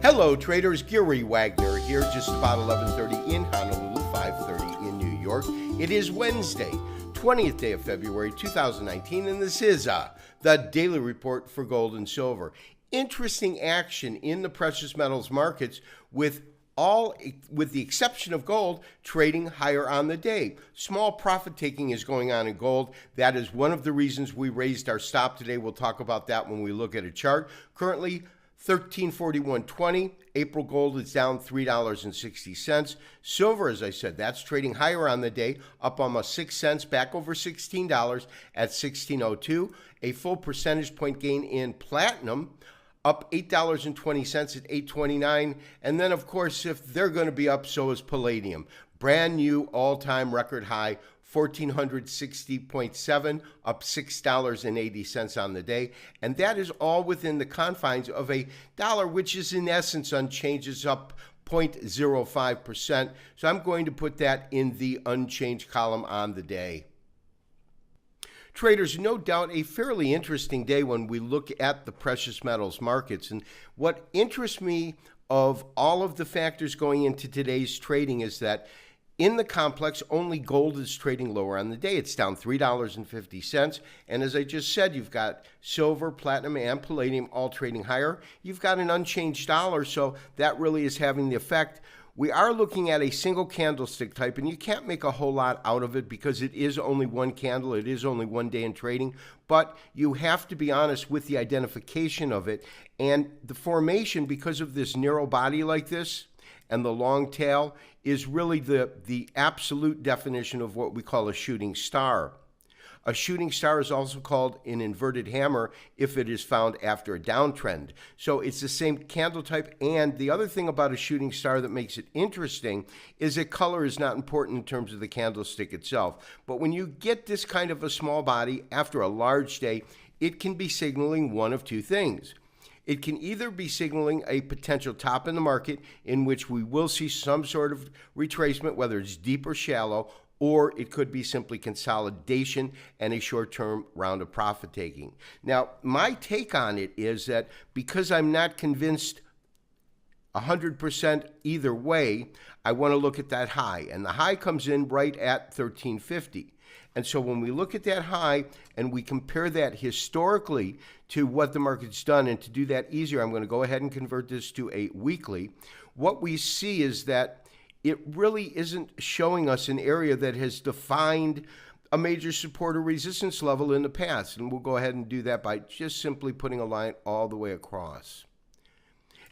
Hello traders, Gary Wagner here, just about 11:30 in Honolulu, 5:30 in New York. It is Wednesday, 20th day of February 2019, and this is the Daily Report for Gold and Silver. Interesting action in the precious metals markets with the exception of gold, trading higher on the day. Small profit taking is going on in gold. That is one of the reasons we raised our stop today. We'll talk about that when we look at a chart. Currently, 1341.20. April gold is down $3.60. Silver, as I said, that's trading higher on the day, up almost 6 cents, back over $16 at 16.02. A full percentage point gain in platinum, up $8.20 at 8.29. And then, of course, if they're going to be up, so is palladium. Brand new all-time record high, 1,460.7, up $6.80 on the day. And that is all within the confines of a dollar, which is in essence unchanged. It's up 0.05%. So I'm going to put that in the unchanged column on the day. Traders, no doubt a fairly interesting day when we look at the precious metals markets. And what interests me of all of the factors going into today's trading is that in the complex, only gold is trading lower on the day. It's down $3.50. And as I just said, you've got silver, platinum, and palladium all trading higher. You've got an unchanged dollar, so that really is having the effect. We are looking at a single candlestick type, and you can't make a whole lot out of it because it is only one candle. It is only one day in trading, but you have to be honest with the identification of it. And the formation, because of this narrow body like this and the long tail, is really the absolute definition of what we call a shooting star. A shooting star is also called an inverted hammer if it is found after a downtrend. So it's the same candle type. And the other thing about a shooting star that makes it interesting is that color is not important in terms of the candlestick itself. But when you get this kind of a small body after a large day, it can be signaling one of two things. It can either be signaling a potential top in the market in which we will see some sort of retracement, whether it's deep or shallow, or it could be simply consolidation and a short-term round of profit taking. Now, my take on it is that because I'm not convinced 100% either way, I want to look at that high. And the high comes in right at 1350. And so when we look at that high and we compare that historically to what the market's done, and to do that easier, I'm going to go ahead and convert this to a weekly. What we see is that it really isn't showing us an area that has defined a major support or resistance level in the past. And we'll go ahead and do that by just simply putting a line all the way across.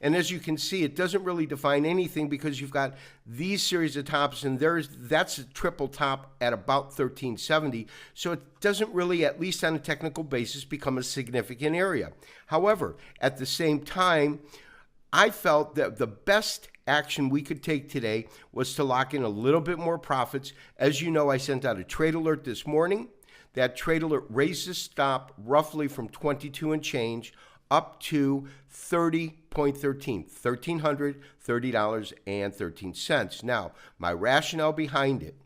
And as you can see, it doesn't really define anything because you've got these series of tops, and that's a triple top at about 1370. So it doesn't really, at least on a technical basis, become a significant area. However, at the same time, I felt that the best action we could take today was to lock in a little bit more profits. As you know, I sent out a trade alert this morning. That trade alert raised the stop roughly from 22 and change up to 30.13, $1,330.13. Now, my rationale behind it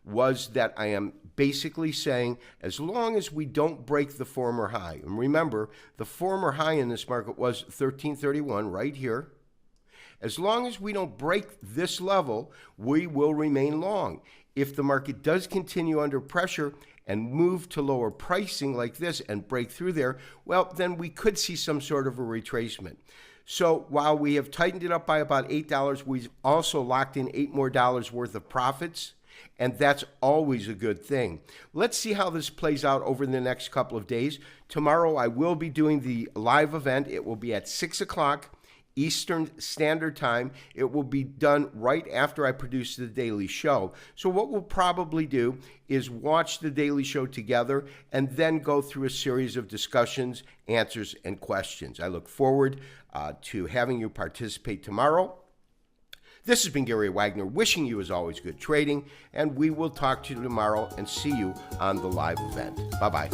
was that I am basically saying as long as we don't break the former high, and remember, the former high in this market was 1331 right here. As long as we don't break this level, we will remain long. If the market does continue under pressure and move to lower pricing like this and break through there, well, then we could see some sort of a retracement. So while we have tightened it up by about $8, we've also locked in $8 more worth of profits, and that's always a good thing. Let's see how this plays out over the next couple of days. Tomorrow I will be doing the live event. It will be at 6 o'clock Eastern Standard Time. It will be done right after I produce the daily show. So what we'll probably do is watch the daily show together and then go through a series of discussions, answers, and questions. I look forward to having you participate tomorrow. This has been Gary Wagner, wishing you, as always, good trading, and we will talk to you tomorrow and see you on the live event. Bye-bye.